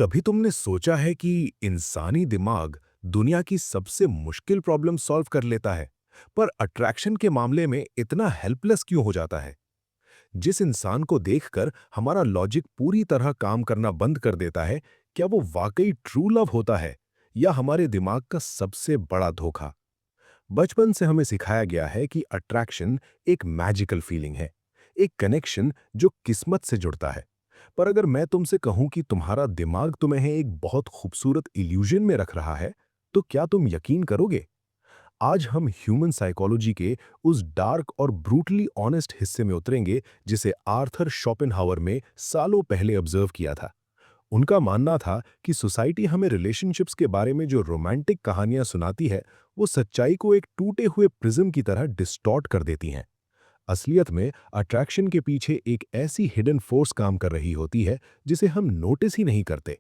कभी तुमने सोचा है कि इंसानी दिमाग दुनिया की सबसे मुश्किल प्रॉब्लम सॉल्व कर लेता है, पर अट्रैक्शन के मामले में इतना हेल्पलेस क्यों हो जाता है? जिस इंसान को देखकर हमारा लॉजिक पूरी तरह काम करना बंद कर देता है, क्या वो वाकई ट्रू लव होता है या हमारे दिमाग का सबसे बड़ा धोखा? बचपन से हमें सिखाया गया है कि अट्रैक्शन एक मैजिकल फीलिंग है, एक कनेक्शन जो किस्मत से जुड़ता है। पर अगर मैं तुमसे कहूं कि तुम्हारा दिमाग तुम्हें एक बहुत खूबसूरत इल्यूजन में रख रहा है, तो क्या तुम यकीन करोगे? आज हम ह्यूमन साइकोलॉजी के उस डार्क और ब्रूटली ऑनेस्ट हिस्से में उतरेंगे जिसे आर्थर शोपेनहावर में सालों पहले ऑब्जर्व किया था। उनका मानना था कि सोसाइटी हमें रिलेशनशिप्स के बारे में जो रोमांटिक कहानियां सुनाती है, वो सच्चाई को एक टूटे हुए प्रिज्म की तरह डिस्टॉर्ट कर देती हैं। असलियत में अट्रैक्शन के पीछे एक ऐसी हिडन फोर्स काम कर रही होती है जिसे हम नोटिस ही नहीं करते।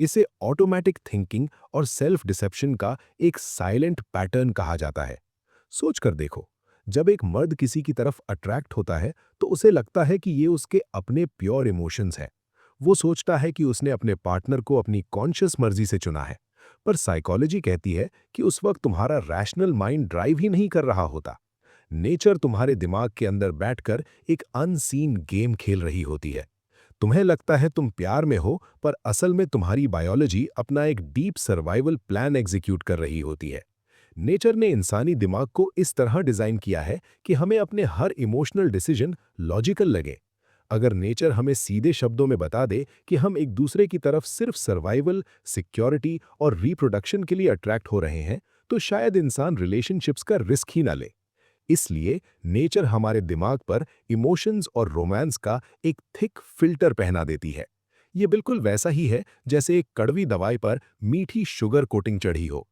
इसे ऑटोमेटिक थिंकिंग और सेल्फ डिसेप्शन का एक साइलेंट पैटर्न कहा जाता है। सोच कर देखो, जब एक मर्द किसी की तरफ अट्रैक्ट होता है तो उसे लगता है कि ये उसके अपने प्योर इमोशंस हैं। वो सोचता है कि उसने अपने पार्टनर को अपनी कॉन्शियस मर्जी से चुना है। पर साइकोलॉजी कहती है कि उस वक्त तुम्हारा रैशनल माइंड ड्राइव ही नहीं कर रहा होता। नेचर तुम्हारे दिमाग के अंदर बैठकर एक अनसीन गेम खेल रही होती है। तुम्हें लगता है तुम प्यार में हो, पर असल में तुम्हारी बायोलॉजी अपना एक डीप सर्वाइवल प्लान एग्जीक्यूट कर रही होती है। नेचर ने इंसानी दिमाग को इस तरह डिजाइन किया है कि हमें अपने हर इमोशनल डिसीजन लॉजिकल लगे। अगर नेचर हमें सीधे शब्दों में बता दे कि हम एक दूसरे की तरफ सिर्फ सर्वाइवल, सिक्योरिटी और रिप्रोडक्शन के लिए अट्रैक्ट हो रहे हैं, तो शायद इंसान रिलेशनशिप्स का रिस्क ही ना ले। इसलिए नेचर हमारे दिमाग पर इमोशंस और रोमांस का एक थिक फिल्टर पहना देती है। ये बिल्कुल वैसा ही है जैसे एक कड़वी दवाई पर मीठी शुगर कोटिंग चढ़ी हो।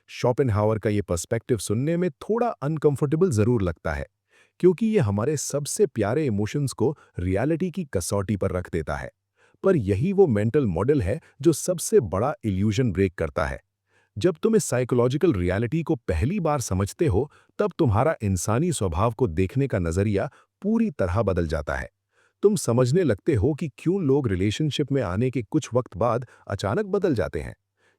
शोपेनहावर का ये पर्सपेक्टिव सुनने में थोड़ा अनकंफर्टेबल जरूर लगता है, क्योंकि ये हमारे सबसे प्यारे इमोशंस को रियलिटी की कसौटी पर रख देता है। पर यही वो मेंटल मॉडल है जो सबसे बड़ा इल्यूजन ब्रेक करता है। जब तुम इस साइकोलॉजिकल रियलिटी को पहली बार समझते हो, तब तुम्हारा इंसानी स्वभाव को देखने का नजरिया पूरी तरह बदल जाता है। तुम समझने लगते हो कि क्यों लोग रिलेशनशिप में आने के कुछ वक्त बाद अचानक बदल जाते हैं।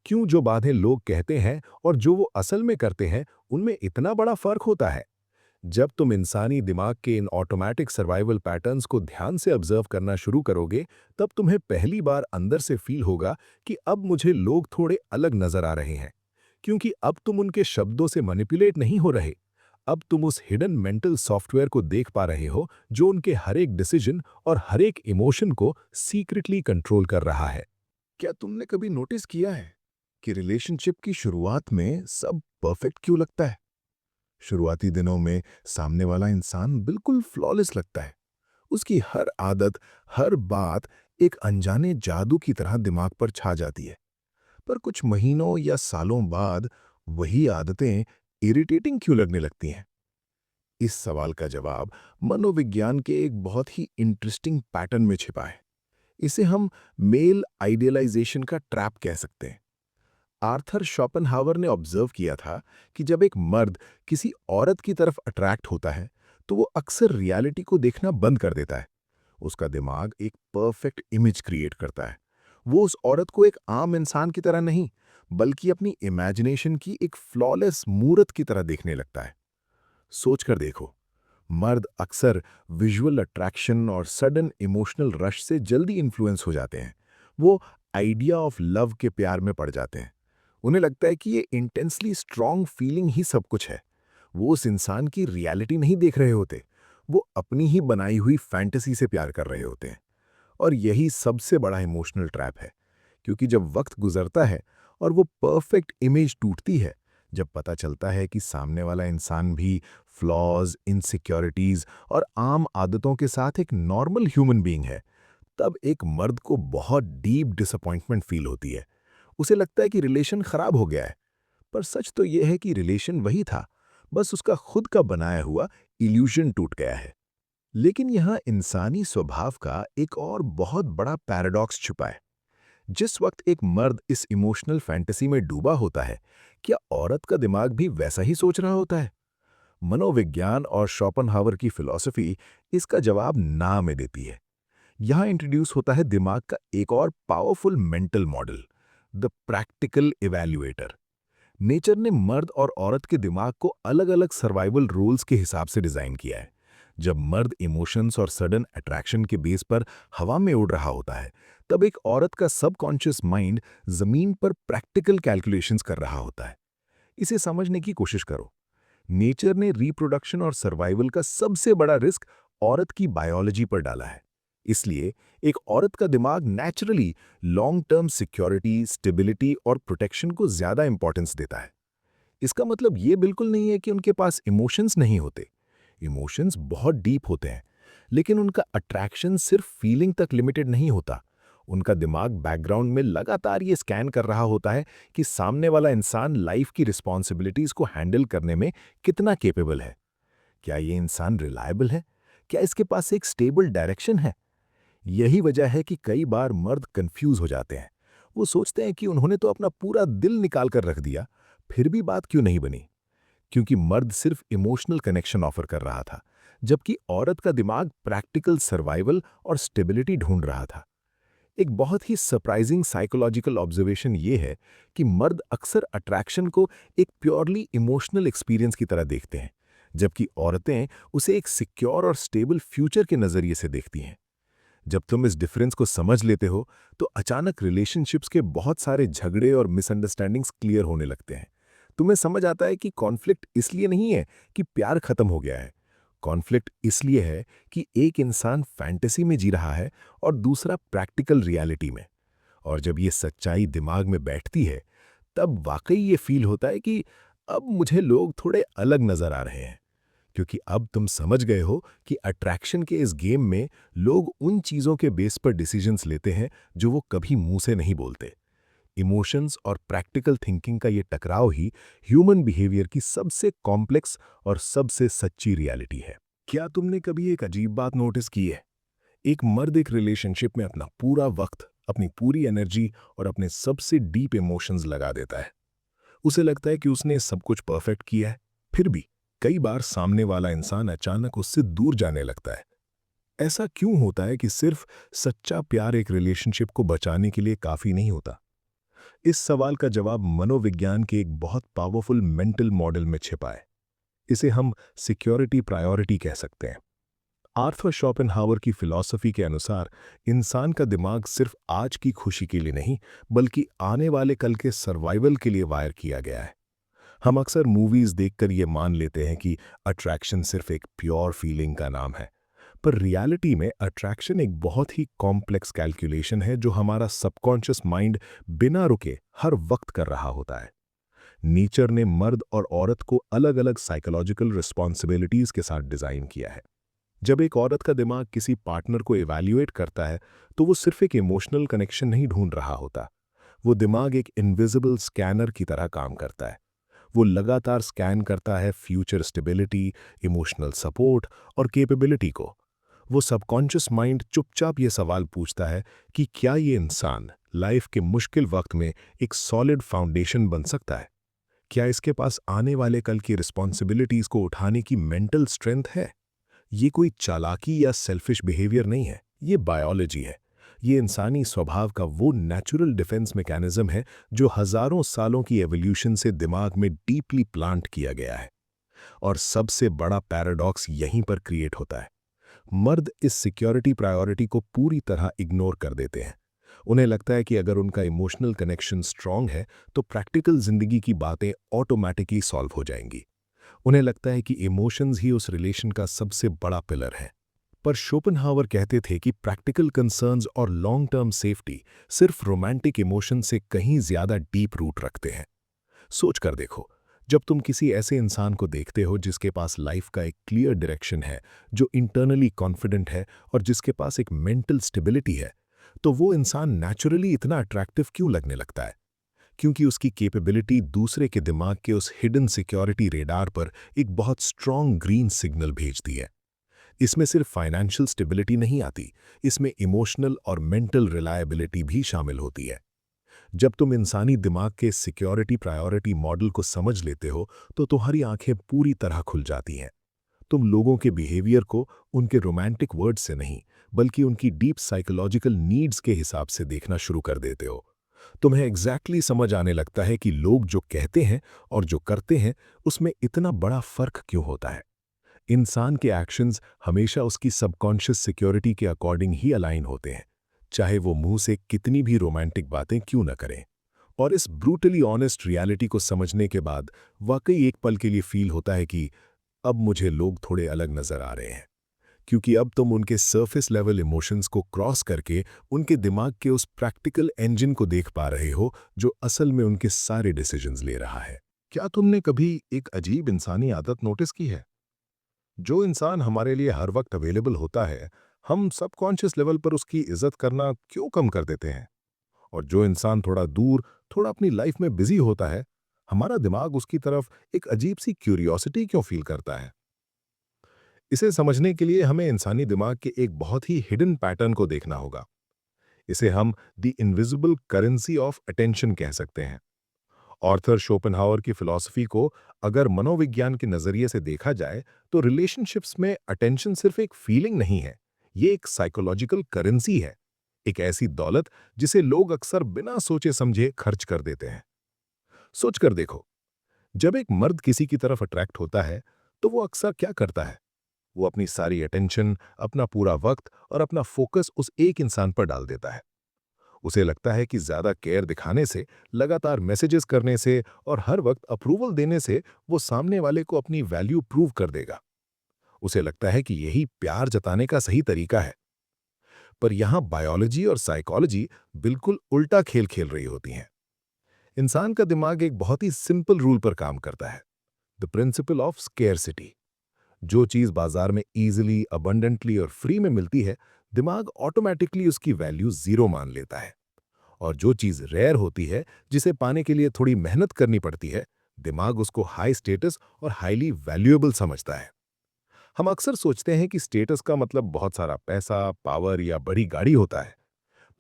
क्यों जो बातें लोग कहते हैं और जो वो असल में करते हैं, उनमें इतना बड़ा फर्क होता है। जब तुम इंसानी दिमाग के इन ऑटोमेटिक सर्वाइवल पैटर्न्स को ध्यान से ऑब्जर्व करना शुरू करोगे, तब तुम्हें पहली बार अंदर से फील होगा कि अब मुझे लोग थोड़े अलग नजर आ रहे हैं। क्योंकि अब तुम उनके शब्दों से मैनिपुलेट नहीं हो रहे। अब तुम उस हिडन मेंटल सॉफ्टवेयर को देख पा रहे हो जो उनके हर एक डिसीजन और हर एक इमोशन को सीक्रेटली कंट्रोल कर रहा है। क्या तुमने कभी नोटिस किया है कि रिलेशनशिप की शुरुआत में सब परफेक्ट क्यों लगता है? शुरुआती दिनों में सामने वाला इंसान बिल्कुल फ्लॉलेस लगता है। उसकी हर आदत, हर बात एक अनजाने जादू की तरह दिमाग पर छा जाती है। पर कुछ महीनों या सालों बाद वही आदतें इरिटेटिंग क्यों लगने लगती हैं? इस सवाल का जवाब मनोविज्ञान के एक बहुत ही इंटरेस्टिंग पैटर्न में छिपा है। इसे हम मेल आइडियलाइजेशन का ट्रैप कह सकते हैं। आर्थर शोपेनहावर ने ऑब्जर्व किया था कि जब एक मर्द किसी औरत की तरफ अट्रैक्ट होता है, तो वो अक्सर रियलिटी को देखना बंद कर देता है। उसका दिमाग एक परफेक्ट इमेज क्रिएट करता है। वो उस औरत को एक आम इंसान की तरह नहीं, बल्कि अपनी इमेजिनेशन की एक फ्लॉलेस मूरत की तरह देखने लगता है। सोच कर देखो, मर्द अक्सर विजुअल अट्रैक्शन और सडन इमोशनल रश से जल्दी इन्फ्लुएंस हो जाते हैं। वो आइडिया ऑफ लव के प्यार में पड़ जाते हैं। उन्हें लगता है कि ये इंटेंसली स्ट्रॉन्ग फीलिंग ही सब कुछ है। वो उस इंसान की रियलिटी नहीं देख रहे होते, वो अपनी ही बनाई हुई फैंटेसी से प्यार कर रहे होते हैं। और यही सबसे बड़ा इमोशनल ट्रैप है, क्योंकि जब वक्त गुजरता है और वो परफेक्ट इमेज टूटती है, जब पता चलता है कि सामने वाला इंसान भी फ्लॉज, इनसिक्योरिटीज और आम आदतों के साथ एक नॉर्मल ह्यूमन बीइंग है, तब एक मर्द को बहुत डीप डिसअपॉइंटमेंट फील होती है। उसे लगता है कि रिलेशन खराब हो गया है। पर सच तो यह है कि रिलेशन वही था, बस उसका खुद का बनाया हुआ इल्यूजन टूट गया है। लेकिन यहाँ इंसानी स्वभाव का एक और बहुत बड़ा पैराडॉक्स छुपा है। जिस वक्त एक मर्द इस इमोशनल फैंटेसी में डूबा होता है, क्या औरत का दिमाग भी वैसा ही सोच रहा होता है? मनोविज्ञान और शोपेनहावर की फिलॉसफी इसका जवाब ना में देती है। यहाँ इंट्रोड्यूस होता है दिमाग का एक और powerful mental model, the practical evaluator. Nature ने मर्द और औरत के दिमाग को अलग-अलग सर्वाइवल रूल्स के हिसाब से डिजाइन किया है। जब मर्द इमोशंस और सडन अट्रैक्शन के बेस पर हवा में उड़ रहा होता है, तब एक औरत का सबकॉन्शियस माइंड जमीन पर प्रैक्टिकल कैलकुलेशंस कर रहा होता है। इसे समझने की कोशिश करो। नेचर ने रिप्रोडक्शन और सर्वाइवल का सबसे बड़ा रिस्क औरत की बायोलॉजी पर डाला है। इसलिए एक औरत का दिमाग naturally long term security, stability और प्रोटेक्शन को ज्यादा इंपॉर्टेंस देता है। इसका मतलब ये बिल्कुल नहीं है कि उनके पास इमोशंस नहीं होते। इमोशंस बहुत डीप होते हैं, लेकिन उनका अट्रैक्शन सिर्फ फीलिंग तक लिमिटेड नहीं होता। उनका दिमाग बैकग्राउंड में लगातार ये स्कैन कर रहा होता है कि सामने वाला इंसान लाइफ की रिस्पॉन्सिबिलिटीज को हैंडल करने में कितना केपेबल है। क्या ये इंसान रिलायबल है? क्या इसके पास एक स्टेबल डायरेक्शन है? यही वजह है कि कई बार मर्द कंफ्यूज हो जाते हैं। वो सोचते हैं कि उन्होंने तो अपना पूरा दिल निकाल कर रख दिया, फिर भी बात क्यों नहीं बनी? क्योंकि मर्द सिर्फ इमोशनल कनेक्शन ऑफर कर रहा था, जबकि औरत का दिमाग प्रैक्टिकल सर्वाइवल और स्टेबिलिटी ढूंढ रहा था। एक बहुत ही सरप्राइजिंग साइकोलॉजिकल ऑब्जर्वेशन ये है कि मर्द अक्सर अट्रैक्शन को एक प्योरली इमोशनल एक्सपीरियंस की तरह देखते हैं, जबकि औरतें उसे एक सिक्योर और स्टेबल फ्यूचर के नजरिए से देखती हैं। जब तुम इस डिफरेंस को समझ लेते हो, तो अचानक रिलेशनशिप्स के बहुत सारे झगड़े और मिसअंडरस्टैंडिंग्स क्लियर होने लगते हैं। तुम्हें समझ आता है कि कॉन्फ्लिक्ट इसलिए नहीं है कि प्यार खत्म हो गया है। कॉन्फ्लिक्ट इसलिए है कि एक इंसान फैंटेसी में जी रहा है और दूसरा प्रैक्टिकल रियलिटी में। और जब ये सच्चाई दिमाग में बैठती है, तब वाकई ये फील होता है कि अब मुझे लोग थोड़े अलग नजर आ रहे हैं। क्योंकि अब तुम समझ गए हो कि अट्रैक्शन के इस गेम में लोग उन चीजों के बेस पर डिसीजंस लेते हैं जो वो कभी मुंह से नहीं बोलते। इमोशंस और प्रैक्टिकल थिंकिंग का ये टकराव ही ह्यूमन बिहेवियर की सबसे कॉम्प्लेक्स और सबसे सच्ची रियलिटी है। क्या तुमने कभी एक अजीब बात नोटिस की है? एक मर्द एक रिलेशनशिप में अपना पूरा वक्त, अपनी पूरी एनर्जी और अपने सबसे डीप इमोशंस लगा देता है। उसे लगता है कि उसने सब कुछ परफेक्ट किया है। फिर भी कई बार सामने वाला इंसान अचानक उससे दूर जाने लगता है। ऐसा क्यों होता है कि सिर्फ सच्चा प्यार एक रिलेशनशिप को बचाने के लिए काफी नहीं होता? इस सवाल का जवाब मनोविज्ञान के एक बहुत पावरफुल मेंटल मॉडल में छिपा है। इसे हम सिक्योरिटी प्रायोरिटी कह सकते हैं। आर्थर शोपेनहावर की फिलॉसफी के अनुसार इंसान का दिमाग सिर्फ आज की खुशी के लिए नहीं, बल्कि आने वाले कल के सर्वाइवल के लिए वायर किया गया है। हम अक्सर मूवीज देखकर ये मान लेते हैं कि अट्रैक्शन सिर्फ एक प्योर फीलिंग का नाम है, पर रियलिटी में अट्रैक्शन एक बहुत ही कॉम्प्लेक्स कैलकुलेशन है जो हमारा सबकॉन्शियस माइंड बिना रुके हर वक्त कर रहा होता है। नेचर ने मर्द और औरत को अलग-अलग साइकोलॉजिकल रिस्पॉन्सिबिलिटीज के साथ डिजाइन किया है। जब एक औरत का दिमाग किसी पार्टनर को इवैल्यूएट करता है, तो वो सिर्फ एक इमोशनल कनेक्शन नहीं ढूंढ रहा होता। वो दिमाग एक इनविजिबल स्कैनर की तरह काम करता है। वो लगातार स्कैन करता है फ्यूचर स्टेबिलिटी, इमोशनल सपोर्ट और कैपेबिलिटी को। वो सबकॉन्शियस माइंड चुपचाप ये सवाल पूछता है कि क्या ये इंसान लाइफ के मुश्किल वक्त में एक सॉलिड फाउंडेशन बन सकता है? क्या इसके पास आने वाले कल की रिस्पॉन्सिबिलिटीज को उठाने की मेंटल स्ट्रेंथ है? ये कोई चालाकी या सेल्फिश बिहेवियर नहीं है, ये बायोलॉजी है। ये इंसानी स्वभाव का वो नेचुरल डिफेंस मैकेनिज्म है जो हजारों सालों की एवोल्यूशन से दिमाग में डीपली प्लांट किया गया है। और सबसे बड़ा पैराडॉक्स यहीं पर क्रिएट होता है। मर्द इस सिक्योरिटी प्रायोरिटी को पूरी तरह इग्नोर कर देते हैं। उन्हें लगता है कि अगर उनका इमोशनल कनेक्शन स्ट्रांग है, तो प्रैक्टिकल जिंदगी की बातें ऑटोमैटिकली सॉल्व हो जाएंगी। उन्हें लगता है कि इमोशंस ही उस रिलेशन का सबसे बड़ा पिलर है। पर शोपेनहावर कहते थे कि प्रैक्टिकल कंसर्न्स और लॉन्ग टर्म सेफ्टी सिर्फ रोमांटिक इमोशन से कहीं ज्यादा डीप रूट रखते हैं। सोच कर देखो, जब तुम किसी ऐसे इंसान को देखते हो जिसके पास लाइफ का एक क्लियर डायरेक्शन है, जो इंटरनली कॉन्फिडेंट है और जिसके पास एक मेंटल स्टेबिलिटी है, तो वो इंसान नेचुरली इतना अट्रैक्टिव क्यों लगने लगता है? क्योंकि उसकी कैपेबिलिटी दूसरे के दिमाग के उस हिडन सिक्योरिटी रेडार पर एक बहुत स्ट्रॉन्ग ग्रीन सिग्नल भेजती है। इसमें सिर्फ फाइनेंशियल स्टेबिलिटी नहीं आती, इसमें इमोशनल और मेंटल रिलायबिलिटी भी शामिल होती है। जब तुम इंसानी दिमाग के सिक्योरिटी प्रायोरिटी मॉडल को समझ लेते हो, तो तुम्हारी आंखें पूरी तरह खुल जाती हैं। तुम लोगों के बिहेवियर को उनके रोमांटिक वर्ड से नहीं, बल्कि उनकी डीप साइकोलॉजिकल नीड्स के हिसाब से देखना शुरू कर देते हो। तुम्हें एग्जैक्टली समझ आने लगता है कि लोग जो कहते हैं और जो करते हैं उसमें इतना बड़ा फर्क क्यों होता है। इंसान के एक्शंस हमेशा उसकी सबकॉन्शियस सिक्योरिटी के अकॉर्डिंग ही अलाइन होते हैं, चाहे वो मुंह से कितनी भी रोमांटिक बातें क्यों न करें। और इस ब्रूटली ऑनेस्ट रियलिटी को समझने के बाद वाकई एक पल के लिए फील होता है कि अब मुझे लोग थोड़े अलग नजर आ रहे हैं, क्योंकि अब तुम उनके सरफेस लेवल इमोशंस को क्रॉस करके उनके दिमाग के उस प्रैक्टिकल इंजन को देख पा रहे हो जो असल में उनके सारे डिसीजंस ले रहा है। क्या तुमने कभी एक अजीब इंसानी आदत नोटिस की है? जो इंसान हमारे लिए हर वक्त अवेलेबल होता है, हम सबकॉन्शियस लेवल पर उसकी इज्जत करना क्यों कम कर देते हैं? और जो इंसान थोड़ा दूर, थोड़ा अपनी लाइफ में बिजी होता है, हमारा दिमाग उसकी तरफ एक अजीब सी क्यूरियोसिटी क्यों फील करता है? इसे समझने के लिए हमें इंसानी दिमाग के एक बहुत ही हिडन पैटर्न को देखना होगा। इसे हम the invisible currency of attention कह सकते हैं। ऑर्थर शोपेनहावर की फिलॉसफी को अगर मनोविज्ञान के नजरिए से देखा जाए, तो रिलेशनशिप्स में अटेंशन सिर्फ एक फीलिंग नहीं है, ये एक साइकोलॉजिकल करेंसी है। एक ऐसी दौलत जिसे लोग अक्सर बिना सोचे समझे खर्च कर देते हैं। सोच कर देखो, जब एक मर्द किसी की तरफ अट्रैक्ट होता है, तो वो अक्सर क्या करता है? वो अपनी सारी अटेंशन, अपना पूरा वक्त और अपना फोकस उस एक इंसान पर डाल देता है। उसे लगता है कि ज्यादा केयर दिखाने से, लगातार मैसेजेस करने से और हर वक्त अप्रूवल देने से वो सामने वाले को अपनी वैल्यू प्रूव कर देगा। उसे लगता है कि यही प्यार जताने का सही तरीका है। पर यहाँ बायोलॉजी और साइकोलॉजी बिल्कुल उल्टा खेल खेल रही होती हैं। इंसान का दिमाग एक बहुत ही सिंपल रूल पर काम करता है, द प्रिंसिपल ऑफ स्केर्सिटी। जो चीज बाजार में इजीली, अबंडेंटली और फ्री में मिलती है, दिमाग ऑटोमेटिकली उसकी वैल्यू जीरो मान लेता है। और जो चीज रेयर होती है, जिसे पाने के लिए थोड़ी मेहनत करनी पड़ती है, दिमाग उसको हाई स्टेटस और हाईली वैल्यूएबल समझता है। हम अक्सर सोचते हैं कि स्टेटस का मतलब बहुत सारा पैसा, पावर या बड़ी गाड़ी होता है।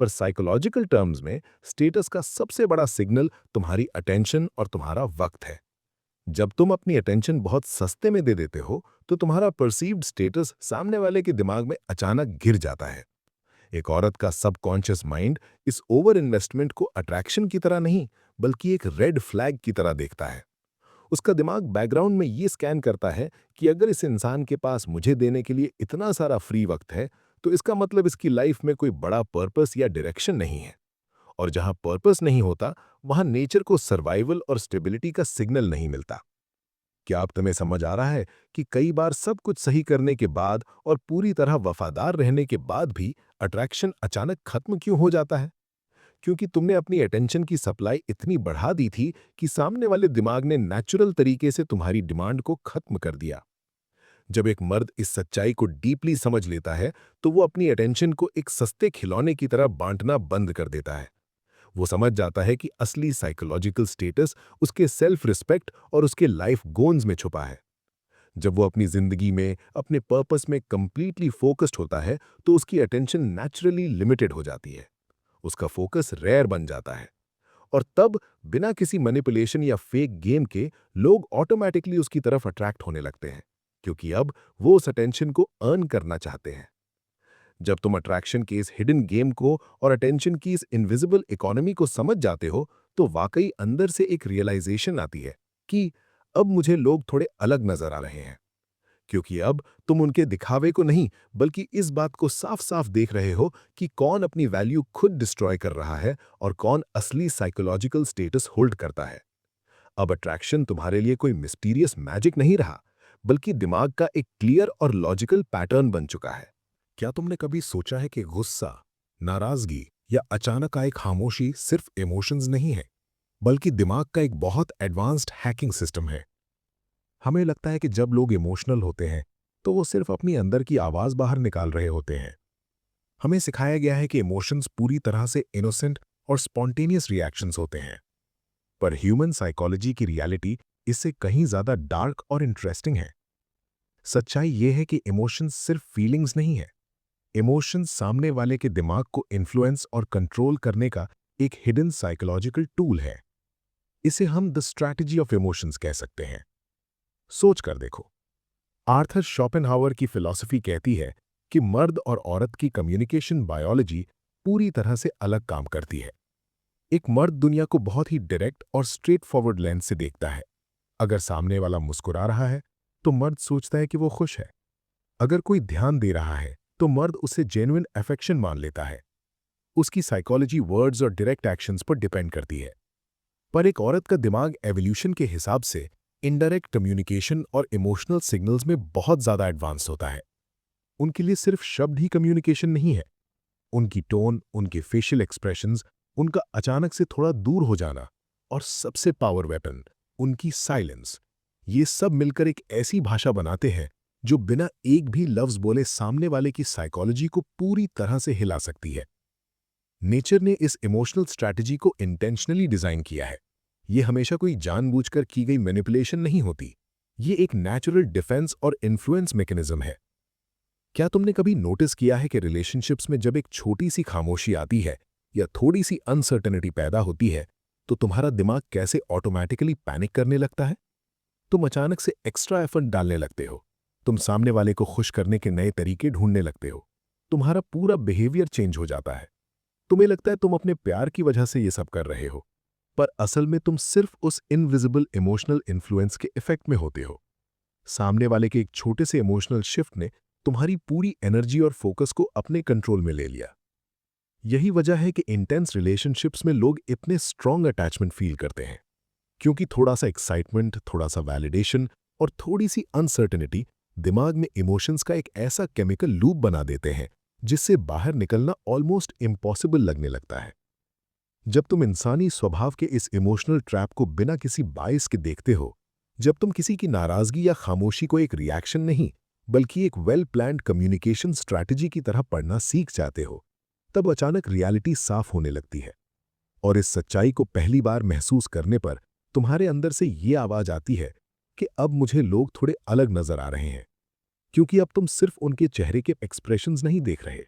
पर साइकोलॉजिकल टर्म्स में स्टेटस का सबसे बड़ा सिग्नल तुम्हारी अटेंशन और तुम्हारा वक्त है। जब तुम अपनी अटेंशन बहुत सस्ते में दे देते हो, तो तुम्हारा परसीव्ड स्टेटस सामने वाले के दिमाग में अचानक गिर जाता है। एक औरत का सबकॉन्शियस माइंड इस ओवर इन्वेस्टमेंट को अट्रैक्शन की तरह नहीं, बल्कि एक रेड फ्लैग की तरह देखता है। उसका दिमाग बैकग्राउंड में ये स्कैन करता है कि अगर इस इंसान के पास मुझे देने के लिए इतना सारा फ्री वक्त है, तो इसका मतलब इसकी लाइफ में कोई बड़ा पर्पस या डायरेक्शन नहीं है। और जहां पर्पस नहीं होता, वहां नेचर को सर्वाइवल और स्टेबिलिटी का सिग्नल नहीं मिलता। क्या अब तुम्हें समझ आ रहा है कि कई बार सब कुछ सही करने के बाद और पूरी तरह वफादार रहने के बाद भी अट्रैक्शन अचानक खत्म क्यों हो जाता है? क्योंकि तुमने अपनी अटेंशन की सप्लाई इतनी बढ़ा दी थी कि सामने वाले दिमाग ने नेचुरल तरीके से तुम्हारी डिमांड को खत्म कर दिया। जब एक मर्द इस सच्चाई को डीपली समझ लेता है, तो वो अपनी अटेंशन को एक सस्ते खिलौने की तरह बांटना बंद कर देता है। वो समझ जाता है कि असली साइकोलॉजिकल स्टेटस उसके सेल्फ रिस्पेक्ट और उसके लाइफ गोल्स में छुपा है। जब वो अपनी जिंदगी में, अपने पर्पस में कंप्लीटली फोकस्ड होता है, तो उसकी अटेंशन नेचुरली लिमिटेड हो जाती है। उसका फोकस रेयर बन जाता है। और तब बिना किसी मैनिपुलेशन या फेक गेम के लोग ऑटोमेटिकली उसकी तरफ अट्रैक्ट होने लगते हैं, क्योंकि अब वो उस अटेंशन को अर्न करना चाहते हैं। जब तुम अट्रैक्शन के इस हिडन गेम को और अटेंशन की इस इनविजिबल इकोनॉमी को समझ जाते हो, तो वाकई अंदर से एक रियलाइजेशन आती है कि अब मुझे लोग थोड़े अलग नजर आ रहे हैं। क्योंकि अब तुम उनके दिखावे को नहीं, बल्कि इस बात को साफ साफ देख रहे हो कि कौन अपनी वैल्यू खुद डिस्ट्रॉय कर रहा है और कौन असली साइकोलॉजिकल स्टेटस होल्ड करता है। अब अट्रैक्शन तुम्हारे लिए कोई मिस्टीरियस मैजिक नहीं रहा, बल्कि दिमाग का एक क्लियर और लॉजिकल पैटर्न बन चुका है। क्या तुमने कभी सोचा है कि गुस्सा, नाराजगी या अचानक आए खामोशी सिर्फ इमोशंस नहीं है, बल्कि दिमाग का एक बहुत एडवांस्ड हैकिंग सिस्टम है? हमें लगता है कि जब लोग इमोशनल होते हैं, तो वो सिर्फ अपनी अंदर की आवाज बाहर निकाल रहे होते हैं। हमें सिखाया गया है कि इमोशंस पूरी तरह से इनोसेंट और स्पॉन्टेनियस रिएक्शंस होते हैं। पर ह्यूमन साइकोलॉजी की रियलिटी इससे कहीं ज्यादा डार्क और इंटरेस्टिंग है। सच्चाई यह है कि इमोशंस सिर्फ फीलिंग्स नहीं है। इमोशंस सामने वाले के दिमाग को इन्फ्लुएंस और कंट्रोल करने का एक हिडन साइकोलॉजिकल टूल है। इसे हम द स्ट्रैटेजी ऑफ इमोशंस कह सकते हैं। सोच कर देखो, आर्थर शोपेनहावर की फिलॉसफी कहती है कि मर्द और औरत की कम्युनिकेशन बायोलॉजी पूरी तरह से अलग काम करती है। एक मर्द दुनिया को बहुत ही डायरेक्ट और स्ट्रेट फॉरवर्ड लेंस से देखता है। अगर सामने वाला मुस्कुरा रहा है तो मर्द सोचता है कि वो खुश है। अगर कोई ध्यान दे रहा है तो मर्द उसे जेन्युइन अफेक्शन मान लेता है। उसकी साइकोलॉजी वर्ड्स और डायरेक्ट एक्शंस पर डिपेंड करती है। पर एक औरत का दिमाग एवोल्यूशन के हिसाब से इनडायरेक्ट कम्युनिकेशन और इमोशनल सिग्नल्स में बहुत ज़्यादा एडवांस होता है। उनके लिए सिर्फ शब्द ही कम्युनिकेशन नहीं है। उनकी टोन, उनके फेशियल एक्सप्रेशंस, उनका अचानक से थोड़ा दूर हो जाना और सबसे पावर वेपन, उनकी साइलेंस, ये सब मिलकर एक ऐसी भाषा बनाते हैं जो बिना एक भी लफ्ज बोले सामने वाले की साइकोलॉजी को पूरी तरह से हिला सकती है। नेचर ने इस इमोशनल स्ट्रैटेजी को इंटेंशनली डिजाइन किया है। ये हमेशा कोई जानबूझकर की गई मैनिपुलेशन नहीं होती। ये एक नेचुरल डिफेंस और इन्फ्लुएंस मैकेनिज्म है। क्या तुमने कभी नोटिस किया है कि रिलेशनशिप्स में जब एक छोटी सी खामोशी आती है या थोड़ी सी अनसर्टेनिटी पैदा होती है तो तुम्हारा दिमाग कैसे ऑटोमैटिकली पैनिक करने लगता है? तुम अचानक से एक्स्ट्रा एफर्ट डालने लगते हो। तुम सामने वाले को खुश करने के नए तरीके ढूंढने लगते हो। तुम्हारा पूरा बिहेवियर चेंज हो जाता है। तुम्हें लगता है तुम अपने प्यार की वजह से ये सब कर रहे हो, पर असल में तुम सिर्फ उस इनविजिबल इमोशनल इन्फ्लुएंस के इफेक्ट में होते हो। सामने वाले के एक छोटे से इमोशनल शिफ्ट ने तुम्हारी पूरी एनर्जी और फोकस को अपने कंट्रोल में ले लिया। यही वजह है कि इंटेंस रिलेशनशिप्स में लोग इतने स्ट्रॉन्ग अटैचमेंट फील करते हैं, क्योंकि थोड़ा सा एक्साइटमेंट, थोड़ा सा वैलिडेशन और थोड़ी सी अनसर्टेनिटी दिमाग में इमोशंस का एक ऐसा केमिकल लूप बना देते हैं जिससे बाहर निकलना ऑलमोस्ट इम्पॉसिबल लगने लगता है। जब तुम इंसानी स्वभाव के इस इमोशनल ट्रैप को बिना किसी बायस के देखते हो, जब तुम किसी की नाराजगी या खामोशी को एक रिएक्शन नहीं बल्कि एक वेल प्लान्ड कम्युनिकेशन स्ट्रैटेजी की तरह पढ़ना सीख जाते हो, तब अचानक रियलिटी साफ होने लगती है। और इस सच्चाई को पहली बार महसूस करने पर तुम्हारे अंदर से ये आवाज आती है कि अब मुझे लोग थोड़े अलग नजर आ रहे हैं, क्योंकि अब तुम सिर्फ उनके चेहरे के एक्सप्रेशंस नहीं देख रहे।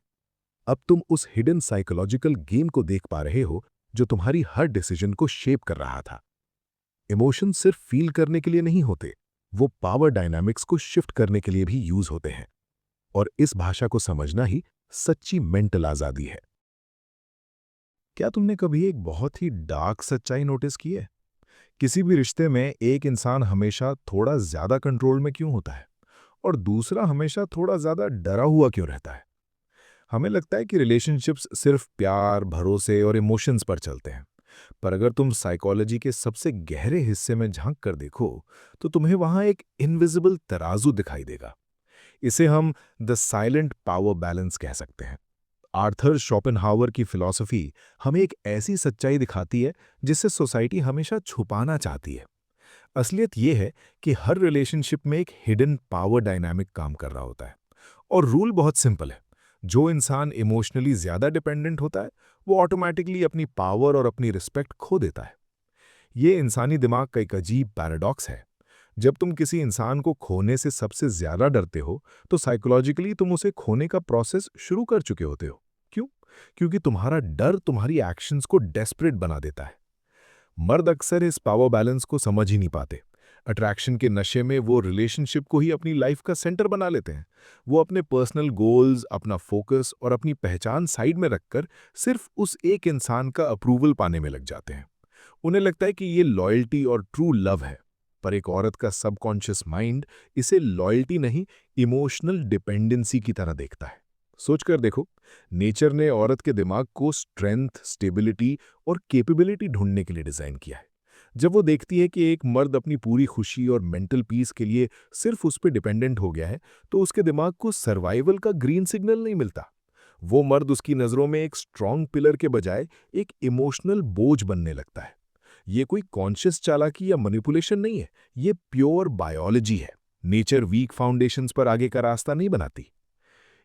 अब तुम उस हिडन साइकोलॉजिकल गेम को देख पा रहे हो जो तुम्हारी हर डिसीजन को शेप कर रहा था। इमोशन सिर्फ फील करने के लिए नहीं होते, वो पावर डायनामिक्स को शिफ्ट करने के लिए भी यूज होते हैं। और इस भाषा को समझना ही सच्ची मेंटल आजादी है। क्या तुमने कभी एक बहुत ही डार्क सच्चाई नोटिस की है? किसी भी रिश्ते में एक इंसान हमेशा थोड़ा ज्यादा कंट्रोल में क्यों होता है और दूसरा हमेशा थोड़ा ज्यादा डरा हुआ क्यों रहता है? हमें लगता है कि रिलेशनशिप्स सिर्फ प्यार, भरोसे और इमोशंस पर चलते हैं, पर अगर तुम साइकोलॉजी के सबसे गहरे हिस्से में झांक कर देखो तो तुम्हें वहां एक इनविजिबल तराजू दिखाई देगा। इसे हम द साइलेंट पावर बैलेंस कह सकते हैं। आर्थर शोपेनहावर की फिलॉसफी हमें एक ऐसी सच्चाई दिखाती है जिसे सोसाइटी हमेशा छुपाना चाहती है। असलियत यह है कि हर रिलेशनशिप में एक हिडन पावर डायनामिक काम कर रहा होता है, और रूल बहुत सिंपल है। जो इंसान इमोशनली ज्यादा डिपेंडेंट होता है वो ऑटोमैटिकली अपनी पावर और अपनी रिस्पेक्ट खो देता है। ये इंसानी दिमाग का एक अजीब पैराडॉक्स है। जब तुम किसी इंसान को खोने से सबसे ज्यादा डरते हो तो साइकोलॉजिकली तुम उसे खोने का प्रोसेस शुरू कर चुके होते हो। क्यों? क्योंकि तुम्हारा डर तुम्हारी एक्शंस को डेस्परेट बना देता है। मर्द अक्सर इस पावर बैलेंस को समझ ही नहीं पाते। अट्रैक्शन के नशे में वो रिलेशनशिप को ही अपनी लाइफ का सेंटर बना लेते हैं। वो अपने पर्सनल गोल्स, अपना फोकस और अपनी पहचान साइड में रखकर सिर्फ उस एक इंसान का अप्रूवल पाने में लग जाते हैं। उन्हें लगता है कि ये लॉयल्टी और ट्रू लव है, पर एक औरत का सबकॉन्शियस माइंड इसे लॉयल्टी नहीं, इमोशनल डिपेंडेंसी की तरह देखता है। सोचकर देखो, नेचर ने औरत के दिमाग को स्ट्रेंथ, स्टेबिलिटी और कैपेबिलिटी ढूंढने के लिए डिजाइन किया है। जब वो देखती है कि एक मर्द अपनी पूरी खुशी और मेंटल पीस के लिए सिर्फ उस पर डिपेंडेंट हो गया है, तो उसके दिमाग को सर्वाइवल का ग्रीन सिग्नल नहीं मिलता। वो मर्द उसकी नज़रों में एक स्ट्रॉन्ग पिलर के बजाय एक इमोशनल बोझ बनने लगता है। ये कोई कॉन्शियस चालाकी या मैनिपुलेशन नहीं है, ये प्योर बायोलॉजी है। नेचर वीक फाउंडेशंस पर आगे का रास्ता नहीं बनाती।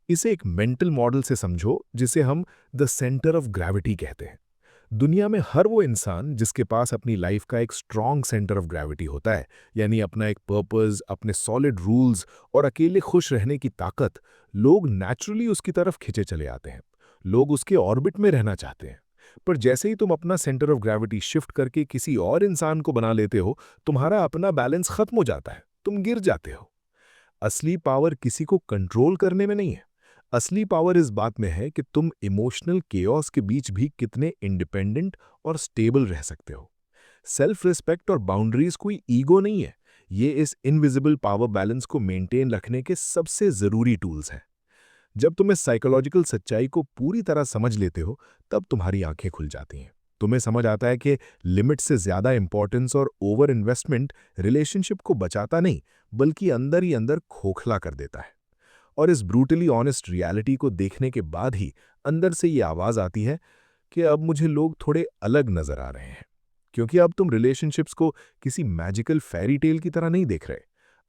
इसे एक मेंटल मॉडल से समझो जिसे हम द सेंटर ऑफ ग्रेविटी कहते हैं। दुनिया में हर वो इंसान जिसके पास अपनी लाइफ का एक स्ट्रॉन्ग सेंटर ऑफ ग्रेविटी होता है, यानी अपना एक पर्पस, अपने सॉलिड रूल्स और अकेले खुश रहने की ताकत, लोग नेचुरली उसकी तरफ खिंचे चले आते हैं। लोग उसके ऑर्बिट में रहना चाहते हैं। पर जैसे ही तुम अपना सेंटर ऑफ ग्रेविटी शिफ्ट करके किसी और इंसान को बना लेते हो, तुम्हारा अपना बैलेंस खत्म हो जाता है, तुम गिर जाते हो। असली पावर किसी को कंट्रोल करने में नहीं है, असली पावर इस बात में है कि तुम इमोशनल केओस के बीच भी कितने इंडिपेंडेंट और स्टेबल रह सकते हो। सेल्फ रिस्पेक्ट और बाउंड्रीज कोई ईगो नहीं है, ये इस इनविजिबल पावर बैलेंस को मेंटेन रखने के सबसे जरूरी टूल्स हैं। जब तुम इस साइकोलॉजिकल सच्चाई को पूरी तरह समझ लेते हो, तब तुम्हारी आंखें खुल जाती हैं। तुम्हें समझ आता है कि लिमिट से ज्यादा इंपॉर्टेंस और ओवर इन्वेस्टमेंट रिलेशनशिप को बचाता नहीं, बल्कि अंदर ही अंदर खोखला कर देता है। और इस ब्रूटली ऑनेस्ट रियलिटी को देखने के बाद ही अंदर से ये आवाज आती है कि अब मुझे लोग थोड़े अलग नजर आ रहे हैं। क्योंकि अब तुम रिलेशनशिप्स को किसी मैजिकल फेरी टेल की तरह नहीं देख रहे।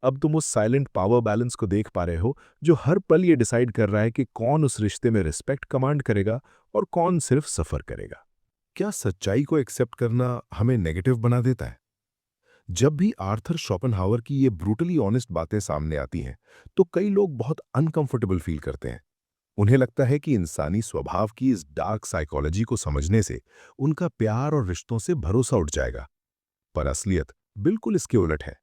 अब तुम उस साइलेंट पावर बैलेंस को देख पा रहे हो, जो हर पल ये डिसाइड कर रहा है कि कौन उस रिश्ते में रिस्पेक्ट कमांड करेगा और कौन सिर्फ सफर करेगा। क्या सच्चाई को एक्सेप्ट करना हमें नेगेटिव बना देता है? जब भी आर्थर शोपेनहावर की ये ब्रूटली ऑनेस्ट बातें सामने आती हैं, तो कई लोग बहुत अनकंफर्टेबल फील करते हैं। उन्हें लगता है कि इंसानी स्वभाव की इस डार्क साइकोलॉजी को समझने से उनका प्यार और रिश्तों से भरोसा उठ जाएगा। पर असलियत बिल्कुल इसके उलट है।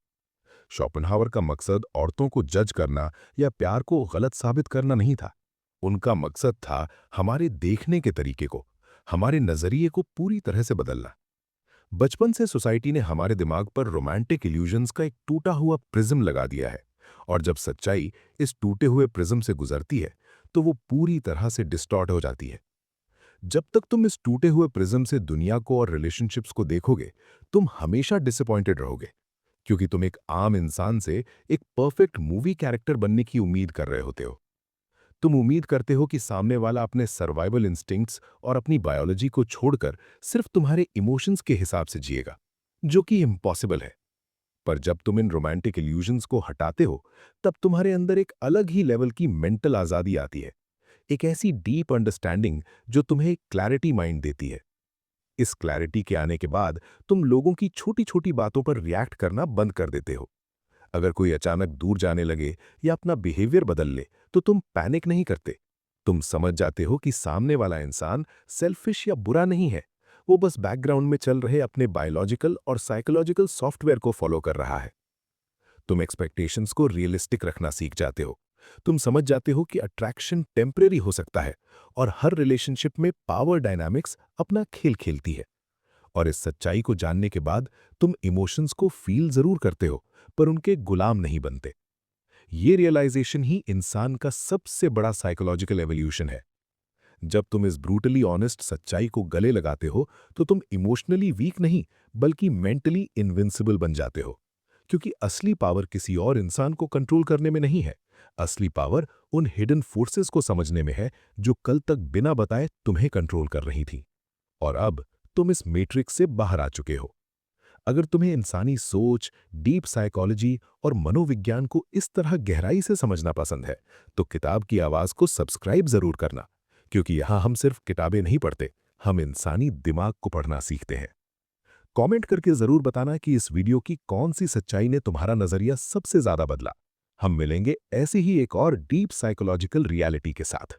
शोपेनहावर का मकसद औरतों को जज करना या प्यार को गलत साबित करना नहीं था। उनका मकसद था हमारे देखने के तरीके को, हमारे नजरिए को पूरी तरह से बदलना। बचपन से सोसाइटी ने हमारे दिमाग पर रोमांटिक इल्यूजन्स का एक टूटा हुआ प्रिज्म लगा दिया है, और जब सच्चाई इस टूटे हुए प्रिज्म से गुजरती है, तो वो पूरी तरह से डिस्टॉर्ट हो जाती है। जब तक तुम इस टूटे हुए प्रिज्म से दुनिया को और रिलेशनशिप्स को देखोगे, तुम हमेशा डिसअपॉइंटेड रहोगे, क्योंकि तुम एक आम इंसान से एक परफेक्ट मूवी कैरेक्टर बनने की उम्मीद कर रहे होते हो। तुम उम्मीद करते हो कि सामने वाला अपने सर्वाइवल इंस्टिंक्ट्स और अपनी बायोलॉजी को छोड़कर सिर्फ तुम्हारे इमोशंस के हिसाब से जिएगा, जो कि इम्पॉसिबल है। पर जब तुम इन रोमांटिक इल्यूजन्स को हटाते हो, तब तुम्हारे अंदर एक अलग ही लेवल की मेंटल आज़ादी आती है, एक ऐसी डीप अंडरस्टैंडिंग जो तुम्हें एक क्लैरिटी माइंड देती है। इस क्लैरिटी के आने के बाद तुम लोगों की छोटी छोटी बातों पर रिएक्ट करना बंद कर देते हो। अगर कोई अचानक दूर जाने लगे या अपना बिहेवियर बदल ले, तो तुम पैनिक नहीं करते। तुम समझ जाते हो कि सामने वाला इंसान सेल्फिश या बुरा नहीं है, वो बस बैकग्राउंड में चल रहे अपने बायोलॉजिकल और साइकोलॉजिकल सॉफ्टवेयर को फॉलो कर रहा है। तुम एक्सपेक्टेशंस को रियलिस्टिक रखना सीख जाते हो। तुम समझ जाते हो कि अट्रैक्शन टेम्परेरी हो सकता है, और हर रिलेशनशिप में पावर डायनामिक्स अपना खेल खेलती है। और इस सच्चाई को जानने के बाद तुम इमोशंस को फील जरूर करते हो, पर उनके गुलाम नहीं बनते। ये रियलाइजेशन ही इंसान का सबसे बड़ा साइकोलॉजिकल एवोल्यूशन है। जब तुम इस ब्रूटली ऑनेस्ट सच्चाई को गले लगाते हो, तो तुम इमोशनली वीक नहीं, बल्कि मेंटली इनविंसिबल बन जाते हो। क्योंकि असली पावर किसी और इंसान को कंट्रोल करने में नहीं है। असली पावर उन हिडन फोर्सेस को समझने में है, जो कल तक बिना बताए तुम्हें कंट्रोल कर रही थी। और अब तुम इस मैट्रिक्स से बाहर आ चुके हो। अगर तुम्हें इंसानी सोच, डीप साइकोलॉजी और मनोविज्ञान को इस तरह गहराई से समझना पसंद है, तो किताब की आवाज को सब्सक्राइब जरूर करना, क्योंकि यहां हम सिर्फ किताबें नहीं पढ़ते, हम इंसानी दिमाग को पढ़ना सीखते हैं। कमेंट करके जरूर बताना कि इस वीडियो की कौन सी सच्चाई ने तुम्हारा नजरिया सबसे ज्यादा बदला। हम मिलेंगे ऐसे ही एक और डीप साइकोलॉजिकल रियलिटी के साथ।